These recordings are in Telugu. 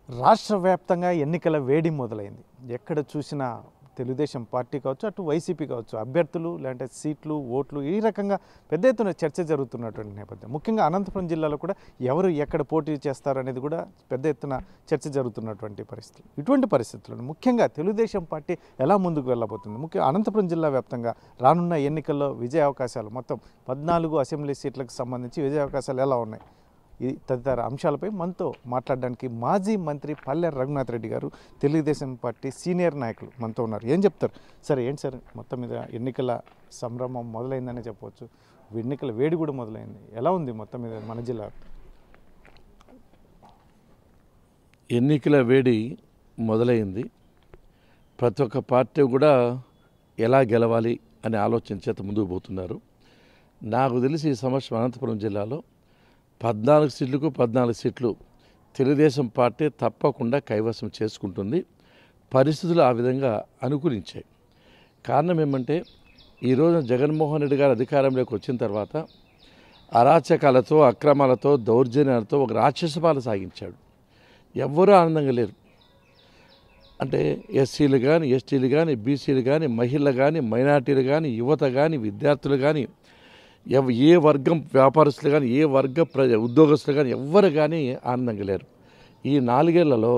రాష్ట్ర వ్యాప్తంగా ఎన్నికల వేడి మొదలైంది. ఎక్కడ చూసినా తెలుగుదేశం పార్టీ కావచ్చు, అటు వైసీపీ కావచ్చు, అభ్యర్థులు లేదంటే సీట్లు, ఓట్లు ఈ రకంగా పెద్ద ఎత్తున చర్చ జరుగుతున్నటువంటి నేపథ్యం. ముఖ్యంగా అనంతపురం జిల్లాలో కూడా ఎవరు ఎక్కడ పోటీ చేస్తారనేది కూడా పెద్ద ఎత్తున చర్చ జరుగుతున్నటువంటి పరిస్థితులు. ఇటువంటి పరిస్థితుల్లో ముఖ్యంగా తెలుగుదేశం పార్టీ ఎలా ముందుకు వెళ్ళబోతుంది? ముఖ్యంగా అనంతపురం జిల్లా వ్యాప్తంగా రానున్న ఎన్నికల్లో విజయ అవకాశాలు మొత్తం 14 అసెంబ్లీ సీట్లకు సంబంధించి విజయ అవకాశాలు ఎలా ఉన్నాయి? ఈ తదితర అంశాలపై మనతో మాట్లాడడానికి మాజీ మంత్రి పల్లె రఘునాథ్ రెడ్డి గారు, తెలుగుదేశం పార్టీ సీనియర్ నాయకులు మనతో ఉన్నారు. ఏం చెప్తారు సార్? ఏంటి సార్ మొత్తం మీద ఎన్నికల సంభ్రమం మొదలైందనే చెప్పవచ్చు, ఎన్నికల వేడి కూడా మొదలైంది. ఎలా ఉంది మొత్తం మీద మన జిల్లా? ఎన్నికల వేడి మొదలైంది. ప్రతి ఒక్క పార్టీ కూడా ఎలా గెలవాలి అనే ఆలోచన చేత ముందుకు పోతున్నారు. నాకు తెలిసి ఈ సంవత్సరం అనంతపురం జిల్లాలో 14 సీట్లకు 14 సీట్లు తెలుగుదేశం పార్టీ తప్పకుండా కైవసం చేసుకుంటుంది. పరిస్థితులు ఆ విధంగా అనుకూలించాయి. కారణం ఏమంటే ఈరోజు జగన్మోహన్ రెడ్డి గారు అధికారంలోకి వచ్చిన తర్వాత అరాచకాలతో, అక్రమాలతో, దౌర్జన్యాలతో ఒక రాక్షస పాలన సాగించాడు. ఎవ్వరూ ఆనందంగా లేరు. అంటే ఎస్సీలు కానీ, ఎస్టీలు కానీ, బీసీలు కానీ, మహిళలు కానీ, మైనార్టీలు కానీ, యువత కానీ, విద్యార్థులు కానీ, ఏ వర్గం వ్యాపారస్తులు కానీ, ఏ వర్గ ఉద్యోగస్తులు కానీ ఎవ్వరు కానీ ఆనందంగా లేరు. ఈ 4 ఏళ్లలో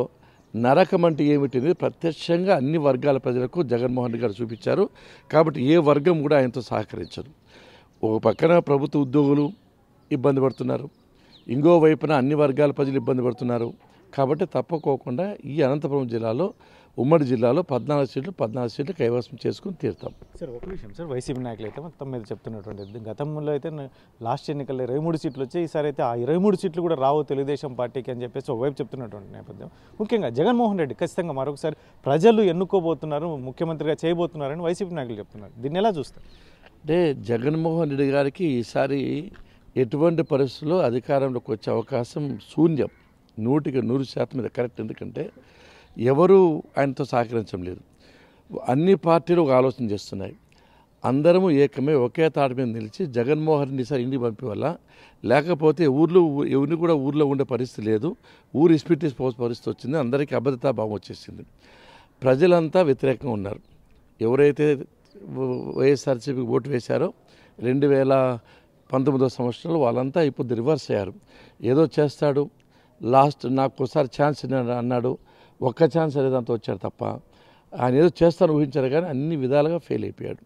నరకం అంటే ఏమిటి ప్రత్యక్షంగా అన్ని వర్గాల ప్రజలకు జగన్మోహన్ రెడ్డి గారు చూపించారు. కాబట్టి ఏ వర్గం కూడా ఆయనతో సహకరించరు. ఒక పక్కన ప్రభుత్వ ఉద్యోగులు ఇబ్బంది పడుతున్నారు, ఇంకో వైపున అన్ని వర్గాల ప్రజలు ఇబ్బంది పడుతున్నారు. కాబట్టి తప్పకోకుండా ఈ అనంతపురం జిల్లాలో, ఉమ్మడి జిల్లాలో 14 సీట్లు కైవసం చేసుకుని తీరుతాం. సార్ ఒక విషయం సార్, వైసీపీ నాయకులు అయితే మొత్తం మీద చెప్తున్నటువంటిది, గతంలో అయితే లాస్ట్ ఎన్నికల్లో 23 సీట్లు వచ్చాయి, ఈసారి అయితే ఆ 23 సీట్లు కూడా రావు తెలుగుదేశం పార్టీకి అని చెప్పేసి ఒకవైపు చెప్తున్నటువంటి నేపథ్యం. ముఖ్యంగా జగన్మోహన్ రెడ్డి ఖచ్చితంగా మరొకసారి ప్రజలు ఎన్నుకోబోతున్నారు, ముఖ్యమంత్రిగా చేయబోతున్నారని వైసీపీ నాయకులు చెప్తున్నారు. దీన్ని ఎలా చూస్తారు? అంటే జగన్మోహన్ రెడ్డి గారికి ఈసారి ఎటువంటి పరిస్థితుల్లో అధికారంలోకి వచ్చే అవకాశం శూన్యం. 100కి 100% మీద కరెక్ట్. ఎందుకంటే ఎవరు ఆయనతో సహకరించడం లేదు. అన్ని పార్టీలు ఒక ఆలోచన చేస్తున్నాయి. అందరము ఏకమే ఒకే తాటి మీద నిలిచి జగన్మోహన్ రెడ్డి సార్ ఇంటికి పంపే వల్ల, లేకపోతే ఎవరిని కూడా ఊర్లో ఉండే పరిస్థితి లేదు, ఊరు ఇస్పిటి పరిస్థితి వచ్చింది, అందరికీ అభద్రతా భావం వచ్చేసింది. ప్రజలంతా వ్యతిరేకంగా ఉన్నారు. ఎవరైతే వైఎస్ఆర్సీపీకి ఓటు వేశారో 2019 సంవత్సరంలో వాళ్ళంతా ఇప్పుడు రివర్స్ అయ్యారు. ఏదో చేస్తాడు, లాస్ట్ నాకు ఒకసారి ఛాన్స్ అన్నాడు, ఒక్క ఛాన్స్ అనేదంతా వచ్చాడు తప్ప ఆయన ఏదో చేస్తాను ఊహించారు, కానీ అన్ని విధాలుగా ఫెయిల్ అయిపోయాడు.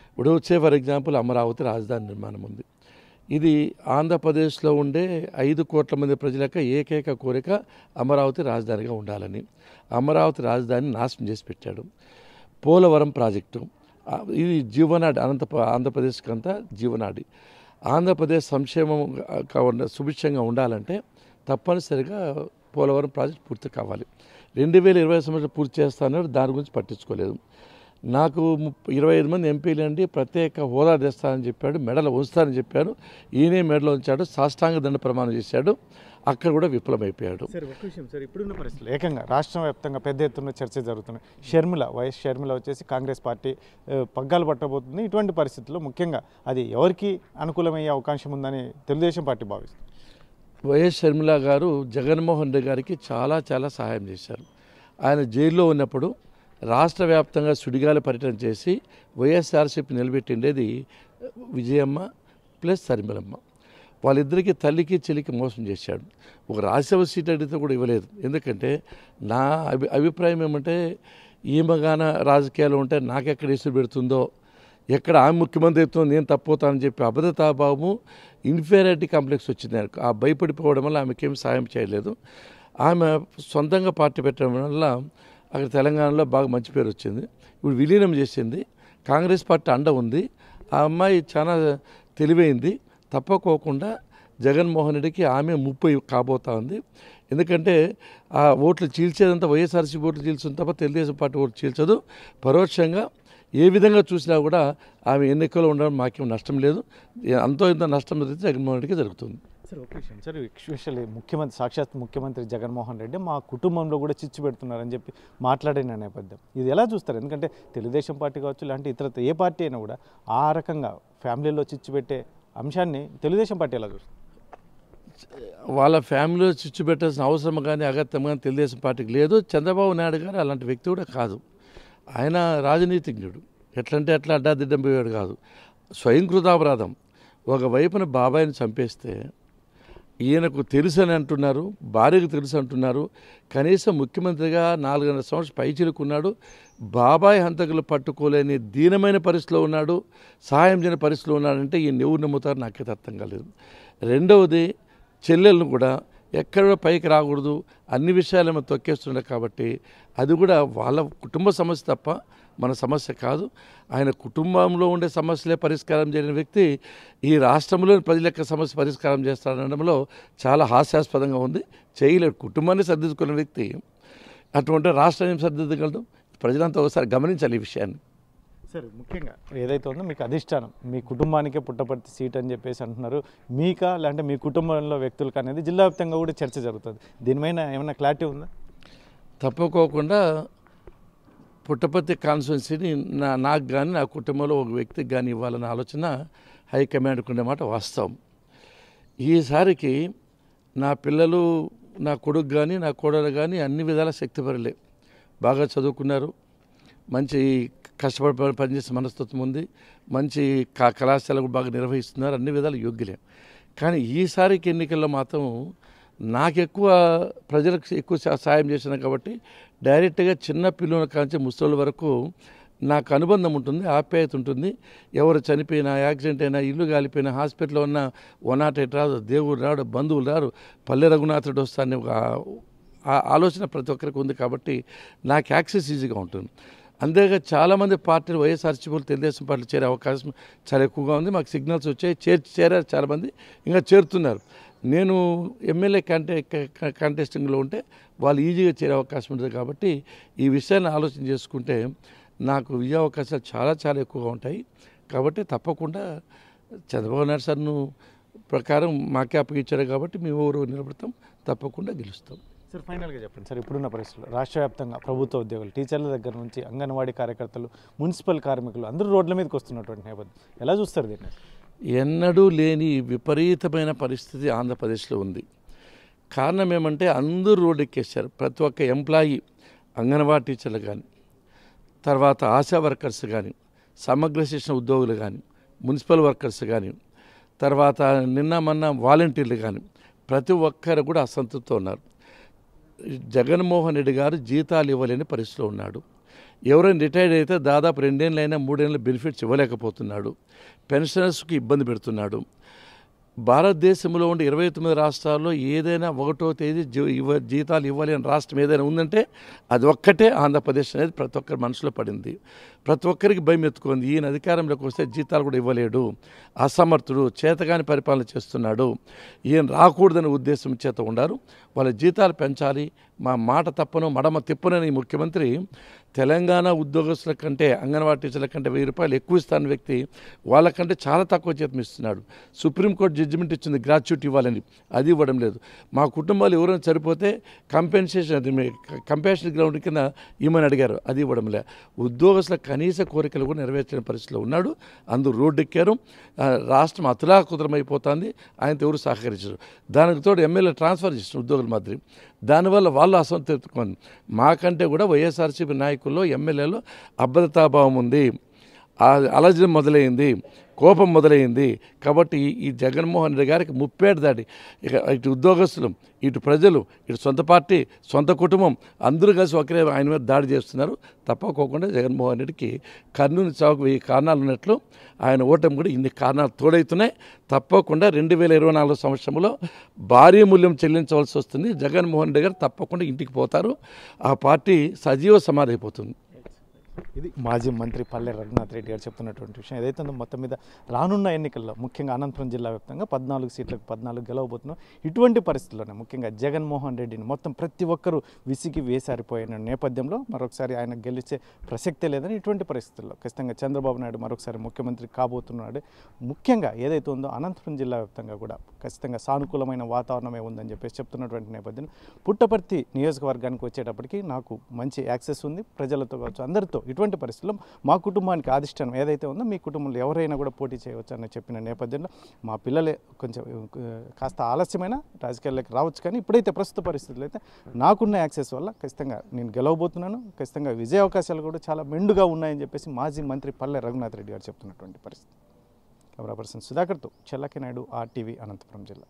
ఇప్పుడు వచ్చే ఫర్ ఎగ్జాంపుల్ అమరావతి రాజధాని నిర్మాణం ఉంది. ఇది ఆంధ్రప్రదేశ్లో ఉండే 5 కోట్ల మంది ప్రజల యొక్క ఏకైక కోరిక అమరావతి రాజధానిగా ఉండాలని. అమరావతి రాజధానిని నాశనం చేసి పెట్టాడు. పోలవరం ప్రాజెక్టు ఇది జీవనాడి, ఆంధ్రప్రదేశ్కి అంతా జీవనాడి. ఆంధ్రప్రదేశ్ సంక్షేమం సుభిక్షంగా ఉండాలంటే తప్పనిసరిగా పోలవరం ప్రాజెక్ట్ పూర్తి కావాలి. 2020 సంవత్సరం పూర్తి చేస్తానన్నారు, దాని గురించి పట్టించుకోలేదు. నాకు 25 మంది ఎంపీలు అండి ప్రత్యేక హోదా తెస్తానని చెప్పాడు, మెడలు ఉంచుతానని చెప్పాడు, ఈయనే మెడలో ఉంచాడు, సాష్టాంగ దండ ప్రమాణం చేశాడు, అక్కడ కూడా విఫలమైపోయాడు. సార్ ఒక విషయం సార్, ఇప్పుడున్న పరిస్థితులు ఏకంగా రాష్ట్ర వ్యాప్తంగా పెద్ద ఎత్తున చర్చ జరుగుతున్నాయి. వైఎస్ షర్మిల వచ్చేసి కాంగ్రెస్ పార్టీ పగ్గాలు పట్టబోతుంది. ఇటువంటి పరిస్థితుల్లో ముఖ్యంగా అది ఎవరికి అనుకూలమయ్యే అవకాశం ఉందని తెలుగుదేశం పార్టీ భావిస్తుంది. వైఎస్ షర్మిల గారు జగన్మోహన్ రెడ్డి గారికి చాలా సహాయం చేశారు. ఆయన జైల్లో ఉన్నప్పుడు రాష్ట్ర వ్యాప్తంగా సుడిగాలి పర్యటన చేసి వైఎస్ఆర్సీపీ నిలబెట్టిండేది విజయమ్మ ప్లస్ షర్మిలమ్మ. వాళ్ళిద్దరికీ తల్లికి చెల్లికి మోసం చేశాడు. ఒక రాజ్యసభ సీట్ అడిగితే కూడా ఇవ్వలేదు. ఎందుకంటే నా అభిప్రాయం ఏమంటే ఈమెగాన రాజకీయాలు ఉంటే నాకెక్కడ ఇసురు పెడుతుందో, ఎక్కడ ఆమె ముఖ్యమంత్రి అవుతుందో నేను తప్పుతానని చెప్పి అభద్రతాభావము, ఇన్ఫీరియారిటీ కాంప్లెక్స్ వచ్చింది. ఆ భయపడిపోవడం వల్ల ఆమెకేం సాయం చేయలేదు. ఆమె సొంతంగా పార్టీ పెట్టడం వల్ల అక్కడ తెలంగాణలో బాగా మంచి పేరు వచ్చింది. ఇప్పుడు విలీనం చేసింది, కాంగ్రెస్ పార్టీ అండ ఉంది. ఆ అమ్మాయి చాలా తెలివైంది. తప్పకోకుండా జగన్మోహన్ రెడ్డికి ఆమె 30 కాబోతా ఉంది. ఎందుకంటే ఆ ఓట్లు చీల్చేదంతా వైఎస్ఆర్సీపీ ఓట్లు చీల్చుంది తప్ప తెలుగుదేశం పార్టీ ఓట్లు చీల్చదు. పరోక్షంగా ఏ విధంగా చూసినా కూడా ఆమె ఎన్నికల్లో ఉండడం మాకేం నష్టం లేదు. అంతో ఇంత నష్టం జరిగితే జగన్మోహన్ రెడ్డికి జరుగుతుంది. సార్ ఒక విషయం సార్, ఎస్పెషల్లీ సాక్షాత్ ముఖ్యమంత్రి జగన్మోహన్ రెడ్డి మా కుటుంబంలో కూడా చిచ్చు పెడుతున్నారని చెప్పి మాట్లాడిన నేపథ్యం, ఇది ఎలా చూస్తారు? ఎందుకంటే తెలుగుదేశం పార్టీ కావచ్చు, ఇలాంటి ఇతర ఏ పార్టీ అయినా కూడా ఆ రకంగా ఫ్యామిలీలో చిచ్చు పెట్టే అంశాన్ని తెలుగుదేశం పార్టీ ఎలా చూస్తారు? వాళ్ళ ఫ్యామిలీలో చిచ్చు పెట్టాల్సిన అవసరం కానీ అగత్యం కానీ తెలుగుదేశం పార్టీకి లేదు. చంద్రబాబు నాయుడు గారు అలాంటి వ్యక్తి కూడా కాదు. ఆయన రాజనీతిజ్ఞుడు. ఎట్లంటే అట్లా అడ్డాదిడ్డం పోయాడు కాదు. స్వయంకృతాపరాధం. ఒకవైపున బాబాయిని చంపేస్తే ఈయనకు తెలుసు అని అంటున్నారు, భార్యకు తెలుసు అంటున్నారు. కనీసం ముఖ్యమంత్రిగా 4.5 సంవత్సరాలు పైచిలుకున్నాడు. బాబాయ్ హంతకులు పట్టుకోలేని దీనమైన పరిస్థితిలో ఉన్నాడు, సహాయం చేయని పరిస్థితిలో ఉన్నాడంటే ఈయన ఎవరు నమ్ముతారు నాకైతే అర్థం కాలేదు. రెండవది, చెల్లెలను కూడా ఎక్కడ పైకి రాకూడదు అన్ని విషయాలేమో తొక్కేస్తుండే కాబట్టి అది కూడా వాళ్ళ కుటుంబ సమస్య తప్ప మన సమస్య కాదు. ఆయన కుటుంబంలో ఉండే సమస్యలే పరిష్కారం చేయని వ్యక్తి ఈ రాష్ట్రంలోని ప్రజల యొక్క సమస్య పరిష్కారం చేస్తాడనడంలో చాలా హాస్యాస్పదంగా ఉంది. చేయలేడు. కుటుంబాన్ని సర్దిద్దుకున్న వ్యక్తి అటువంటి రాష్ట్రాన్ని సర్దిద్దగలదు. ప్రజలంతా ఒకసారి గమనించాలి ఈ విషయాన్ని. సరే, ముఖ్యంగా ఏదైతే ఉందో మీకు అధిష్టానం మీ కుటుంబానికే పుట్టపర్తి సీట్ అని చెప్పేసి అంటున్నారు. మీకా లేదంటే మీ కుటుంబంలో వ్యక్తులకు అనేది జిల్లా వ్యాప్తంగా కూడా చర్చ జరుగుతుంది. దీనిపైన ఏమైనా క్లారిటీ ఉందా? తప్పుకోకుండా పుట్టపర్తి కాన్స్టిట్యున్సీని నాకు కానీ నా కుటుంబంలో ఒక వ్యక్తికి కానీ ఇవ్వాలన్న ఆలోచన హైకమాండ్కు ఉండే మాట వాస్తవం. ఈసారికి నా పిల్లలు, నా కొడుకు కానీ నా కోడలు కానీ అన్ని విధాల శక్తిపరులే. బాగా చదువుకున్నారు, మంచి కష్టపడి పనిచేసే మనస్తత్వం ఉంది, మంచి కళాశాలకు బాగా నిర్వహిస్తున్నారు, అన్ని విధాలు యోగ్యులే. కానీ ఈసారికి ఎన్నికల్లో మాత్రం నాకెక్కువ ప్రజలకు ఎక్కువ సాయం చేసిన కాబట్టి డైరెక్ట్గా చిన్న పిల్లల కాంచి ముసలి వరకు నాకు అనుబంధం ఉంటుంది, ఆప్యాయత ఉంటుంది. ఎవరు చనిపోయినా, యాక్సిడెంట్ అయినా, ఇల్లు కాలిపోయినా, హాస్పిటల్లో ఉన్న 108 రాదు, దేవుడు రాడు, బంధువులు రారు, పల్లె రఘునాథుడు వస్తానే ఒక ఆలోచన ప్రతి ఒక్కరికి ఉంది కాబట్టి నాకు యాక్సెస్ ఈజీగా ఉంటుంది. అంతేగా చాలామంది పార్టీలు వైఎస్ఆర్సీపీలు తెలుగుదేశం పార్టీలు చేరే అవకాశం చాలా ఎక్కువగా ఉంది. మాకు సిగ్నల్స్ వచ్చాయి, చేరారు చాలామంది, ఇంకా చేరుతున్నారు. నేను ఎమ్మెల్యే కాంటెస్టింగ్లో ఉంటే వాళ్ళు ఈజీగా చేరే అవకాశం ఉంటుంది కాబట్టి ఈ విషయాన్ని ఆలోచన చేసుకుంటే నాకు విజయ అవకాశాలు చాలా చాలా ఎక్కువగా ఉంటాయి. కాబట్టి తప్పకుండా చంద్రబాబు నాయుడు సార్ను ప్రకారం మాకే అప్పగించారు కాబట్టి మేము ఊరు నిలబడతాం, తప్పకుండా గెలుస్తాం. సార్, ఫైనల్గా చెప్పండి సార్, ఇప్పుడున్న పరిస్థితుల్లో రాష్ట్ర వ్యాప్తంగా ప్రభుత్వ ఉద్యోగులు, టీచర్ల దగ్గర నుంచి అంగన్వాడీ కార్యకర్తలు, మున్సిపల్ కార్మికులు అందరూ రోడ్ల మీదకి వస్తున్నటువంటి నేపథ్యం ఎలా చూస్తారు దీన్ని? ఎన్నడూ లేని విపరీతమైన పరిస్థితి ఆంధ్రప్రదేశ్లో ఉంది. కారణం ఏమంటే అందరూ రోడ్డు ఎక్కేశారు. ప్రతి ఒక్క ఎంప్లాయీ, అంగన్వాడీ టీచర్లు కానీ, తర్వాత ఆశా వర్కర్స్ కానీ, సమగ్ర శిక్షణ ఉద్యోగులు కానీ, మున్సిపల్ వర్కర్స్ కానీ, తర్వాత నిన్న మొన్న వాలంటీర్లు కానీ ప్రతి ఒక్కరు కూడా అసంతృప్తితో ఉన్నారు. జగన్మోహన్ రెడ్డి గారు జీతాలు ఇవ్వలేని పరిస్థితిలో ఉన్నాడు. ఎవరైనా రిటైర్డ్ అయితే దాదాపు 2 ఏళ్ళైనా 3 ఏళ్ళ బెనిఫిట్స్ ఇవ్వలేకపోతున్నాడు. పెన్షనర్స్కి ఇబ్బంది పెడుతున్నాడు. భారతదేశంలో ఉండే 29 రాష్ట్రాల్లో ఏదైనా 1వ తేదీ జీతాలు ఇవ్వలేని రాష్ట్రం ఏదైనా ఉందంటే అది ఒక్కటే ఆంధ్రప్రదేశ్ అనేది ప్రతి ఒక్కరి మనసులో పడింది. ప్రతి ఒక్కరికి భయం ఎత్తుకుంది. ఈయన అధికారంలోకి వస్తే జీతాలు కూడా ఇవ్వలేడు, అసమర్థుడు, చేతగాని పరిపాలన చేస్తున్నాడు, ఈయన రాకూడదనే ఉద్దేశం చేత ఉన్నారు. వాళ్ళ జీతాలు పెంచాలి, మా మాట తప్పను మడమ తిప్పనని ముఖ్యమంత్రి తెలంగాణ ఉద్యోగస్తుల కంటే, అంగన్వాడీ టీచర్ల కంటే 1000 రూపాయలు ఎక్కువ ఇస్తాన వ్యక్తి వాళ్ళకంటే చాలా తక్కువ జీతం ఇస్తున్నాడు. సుప్రీంకోర్టు జడ్జిమెంట్ ఇచ్చింది గ్రాట్యుటీ ఇవ్వాలని, అది ఇవ్వడం లేదు. మా కుటుంబాలు ఎవరైనా సరిపోతే కంపాషన్ గ్రౌండ్ కింద ఇవ్వమని అడిగారు, అది ఇవ్వడం లేదు. ఉద్యోగస్తుల కనీస కోరికలు కూడా నెరవేర్చిన పరిస్థితిలో ఉన్నాడు. అందరూ రోడ్డు ఎక్కారు. రాష్ట్రం అతలాకుతలమైపోతుంది. ఆయనతో ఎవరు సహకరించారు. దానికి తోడు ఎమ్మెల్యే ట్రాన్స్ఫర్ చేసిన ఉద్యోగుల మాదిరి, దానివల్ల వాళ్ళు అసంతృప్తి. మాకంటే కూడా వైఎస్ఆర్సీపీ నాయకుల్లో, ఎమ్మెల్యేలో అభద్రతాభావం ఉంది, అలజడి మొదలైంది, కోపం మొదలైంది. కాబట్టి ఈ జగన్మోహన్ రెడ్డి గారికి ముప్పేట దాటి ఇక ఇటు ఉద్యోగస్తులు, ఇటు ప్రజలు, ఇటు సొంత పార్టీ, సొంత కుటుంబం అందరూ కలిసి ఒకరే ఆయన మీద దాడి చేస్తున్నారు. తప్పకోకుండా జగన్మోహన్ రెడ్డికి కర్నూలు చావుకు 1000 కారణాలు ఉన్నట్లు ఆయన ఓటమి కూడా ఇన్ని కారణాలు తోడవుతున్నాయి. తప్పకుండా 2024 సంవత్సరంలో భారీ మూల్యం చెల్లించవలసి వస్తుంది. జగన్మోహన్ రెడ్డి గారు తప్పకుండా ఇంటికి పోతారు. ఆ పార్టీ సజీవ సమాధి అయిపోతుంది. ఇది మాజీ మంత్రి పల్లె రఘునాథ్ రెడ్డి గారు చెప్తున్నటువంటి విషయం. ఏదైతే ఉందో మొత్తం మీద రానున్న ఎన్నికల్లో ముఖ్యంగా అనంతపురం జిల్లా వ్యాప్తంగా 14 సీట్లకు 14 గెలవబోతున్నాం. ఇటువంటి పరిస్థితుల్లోనే ముఖ్యంగా జగన్మోహన్ రెడ్డిని మొత్తం ప్రతి ఒక్కరూ విసిగి వేసారిపోయిన నేపథ్యంలో మరొకసారి ఆయన గెలిచే ప్రసక్తే లేదని, ఇటువంటి పరిస్థితుల్లో ఖచ్చితంగా చంద్రబాబు నాయుడు మరొకసారి ముఖ్యమంత్రి కాబోతున్నాడు. ముఖ్యంగా ఏదైతే ఉందో అనంతపురం జిల్లా వ్యాప్తంగా కూడా ఖచ్చితంగా సానుకూలమైన వాతావరణమే ఉందని చెప్పేసి చెప్తున్నటువంటి నేపథ్యం. పుట్టపర్తి నియోజకవర్గానికి వచ్చేటప్పటికి నాకు మంచి యాక్సెస్ ఉంది, ప్రజలతో కావచ్చు అందరితో ఇటువంటి పరిస్థితుల్లో మా కుటుంబానికి అధిష్టానం ఏదైతే ఉందో మీ కుటుంబంలో ఎవరైనా కూడా పోటీ చేయవచ్చు అని చెప్పిన నేపథ్యంలో మా పిల్లలే కొంచెం కాస్త ఆలస్యమైన రాజకీయాల్లోకి రావచ్చు, కానీ ఇప్పుడైతే ప్రస్తుత పరిస్థితులు అయితే నాకున్న యాక్సెస్ వల్ల ఖచ్చితంగా నేను గెలవబోతున్నాను. ఖచ్చితంగా విజయ అవకాశాలు కూడా చాలా మెండుగా ఉన్నాయని చెప్పేసి మాజీ మంత్రి పల్లె రఘునాథ్ రెడ్డి గారు చెప్తున్నటువంటి పరిస్థితి. కెమెరా పర్సన్ సుధాకర్తో చెల్లకి నాయుడు, RTV, అనంతపురం జిల్లా.